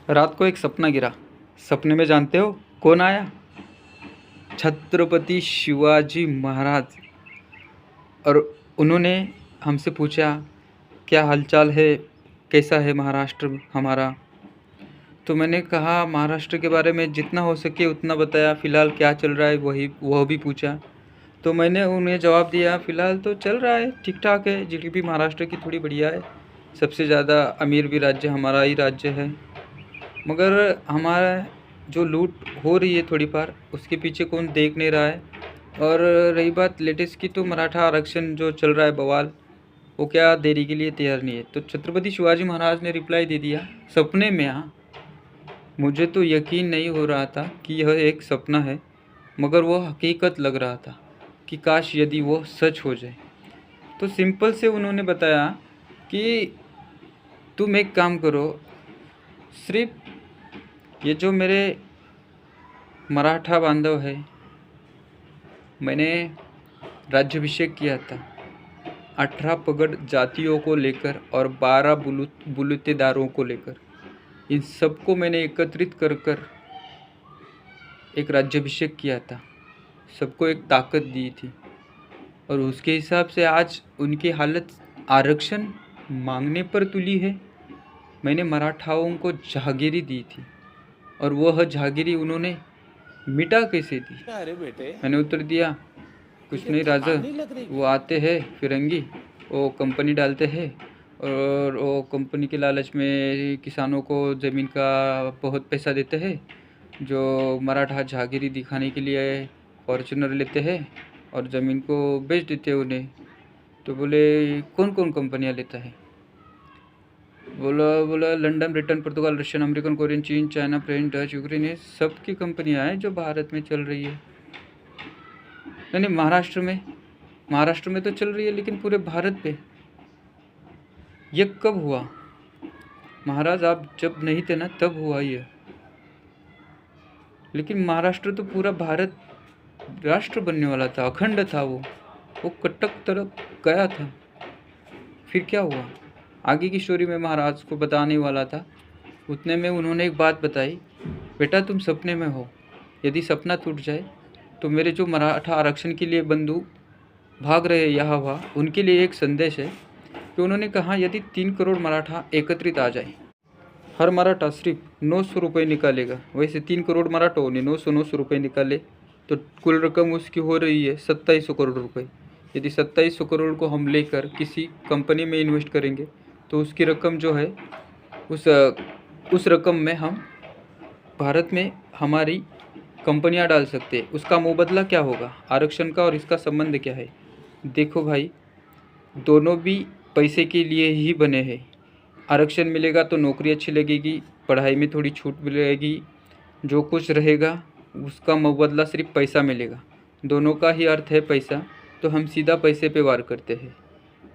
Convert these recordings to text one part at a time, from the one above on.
रात को एक सपना गिरा। सपने में जानते हो कौन आया? छत्रपति शिवाजी महाराज। और उन्होंने हमसे पूछा, क्या हालचाल है, कैसा है महाराष्ट्र हमारा? तो मैंने कहा महाराष्ट्र के बारे में जितना हो सके उतना बताया। फ़िलहाल क्या चल रहा है वह भी पूछा। तो मैंने उन्हें जवाब दिया, फ़िलहाल तो चल रहा है, ठीक ठाक है। जीडीपी महाराष्ट्र की थोड़ी बढ़िया है। सबसे ज़्यादा अमीर भी राज्य हमारा ही राज्य है। मगर हमारा जो लूट हो रही है थोड़ी बार, उसके पीछे कौन देख नहीं रहा है। और रही बात लेटेस्ट की, तो मराठा आरक्षण जो चल रहा है बवाल, वो क्या देरी के लिए तैयार नहीं है। तो छत्रपति शिवाजी महाराज ने रिप्लाई दे दिया सपने में। हाँ, मुझे तो यकीन नहीं हो रहा था कि यह एक सपना है, मगर वो हकीकत लग रहा था कि काश यदि वो सच हो जाए। तो सिंपल से उन्होंने बताया कि तुम एक काम करो, सिर्फ ये जो मेरे मराठा बांधव है, मैंने राज्याभिषेक किया था 18 पगड़ जातियों को लेकर और 12 बुलूतेदारों को लेकर। इन सबको मैंने एकत्रित कर कर एक राज्याभिषेक किया था, सबको एक ताकत दी थी। और उसके हिसाब से आज उनकी हालत आरक्षण मांगने पर तुली है। मैंने मराठाओं को जहागिरी दी थी, और वह जहागिरी उन्होंने मिटा कैसे दी? अरे बेटे, मैंने उत्तर दिया, कुछ नहीं राजा, वो आते हैं फिरंगी, वो कंपनी डालते हैं, और वो कंपनी के लालच में किसानों को ज़मीन का बहुत पैसा देते हैं। जो मराठा जहागिरी दिखाने के लिए फॉर्चूनर लेते हैं और ज़मीन को बेच देते हैं उन्हें। तो बोले कौन कौन कंपनियां लेता है? बोला लंदन, ब्रिटेन, पुर्तगाल, रशियन, अमेरिकन, कोरियन, चीन, चाइना, फ्रेंच, डच, यूक्रेन, ये सब की कंपनियां हैं जो भारत में चल रही है। नहीं, महाराष्ट्र में तो चल रही है, लेकिन पूरे भारत पे ये कब हुआ? महाराज आप जब नहीं थे ना, तब हुआ ये। लेकिन महाराष्ट्र तो पूरा भारत राष्ट्र बनने वाला था, अखंड था वो कटक तरफ गया था। फिर क्या हुआ? आगे की स्टोरी में महाराज को बताने वाला था। उतने में उन्होंने एक बात बताई, बेटा तुम सपने में हो, यदि सपना टूट जाए तो मेरे जो मराठा आरक्षण के लिए बंधु भाग रहे यहाँ वहाँ, उनके लिए एक संदेश है कि उन्होंने कहा यदि 3 करोड़ मराठा एकत्रित आ जाए, हर मराठा सिर्फ 900 रुपये निकालेगा। वैसे 3 करोड़ मराठों ने 900 रुपये निकाले, तो कुल रकम उसकी हो रही है 2700 करोड़ रुपये। यदि 2700 करोड़ को हम लेकर किसी कंपनी में इन्वेस्ट करेंगे, तो उसकी रकम जो है, उस रकम में हम भारत में हमारी कंपनियां डाल सकते हैं। उसका मुबदला क्या होगा? आरक्षण का और इसका संबंध क्या है? देखो भाई, दोनों भी पैसे के लिए ही बने हैं। आरक्षण मिलेगा तो नौकरी अच्छी लगेगी, पढ़ाई में थोड़ी छूट मिलेगी, जो कुछ रहेगा उसका मुबदला सिर्फ पैसा मिलेगा। दोनों का ही अर्थ है पैसा, तो हम सीधा पैसे पे वार करते हैं।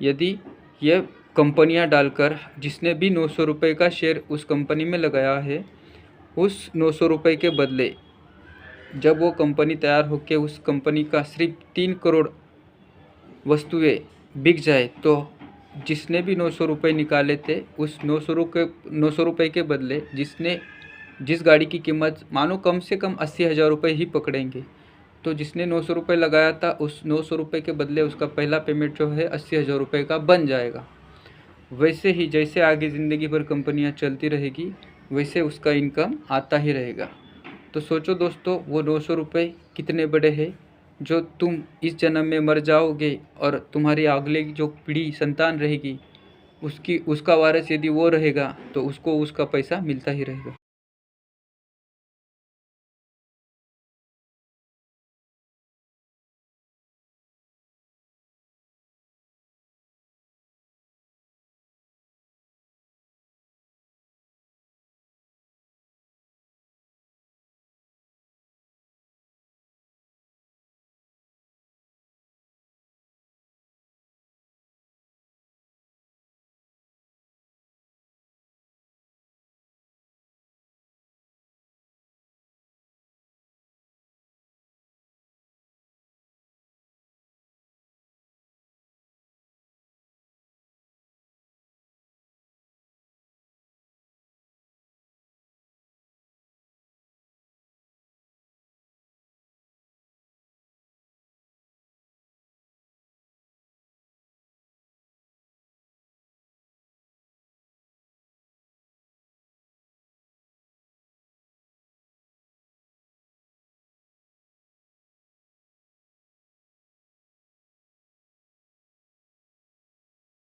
यदि यह कंपनियां डालकर जिसने भी 900 रुपये का शेयर उस कंपनी में लगाया है, उस 900 रुपये के बदले जब वो कंपनी तैयार होकर उस कंपनी का सिर्फ 3 करोड़ वस्तुएं बिक जाए, तो जिसने भी 900 रुपये निकाले थे, उस 900 रुपये के बदले जिस गाड़ी की कीमत मानो कम से कम 80,000 रुपये ही पकड़ेंगे, तो जिसने 900 रुपये लगाया था, उस 900 रुपये के बदले उसका पहला पेमेंट जो है 80,000 रुपये का बन जाएगा। वैसे ही जैसे आगे ज़िंदगी भर कंपनियां चलती रहेगी, वैसे उसका इनकम आता ही रहेगा। तो सोचो दोस्तों, वो 900 रुपये कितने बड़े हैं, जो तुम इस जन्म में मर जाओगे और तुम्हारी अगले जो पीढ़ी संतान रहेगी, उसका वारिस यदि वो रहेगा, तो उसको उसका पैसा मिलता ही रहेगा।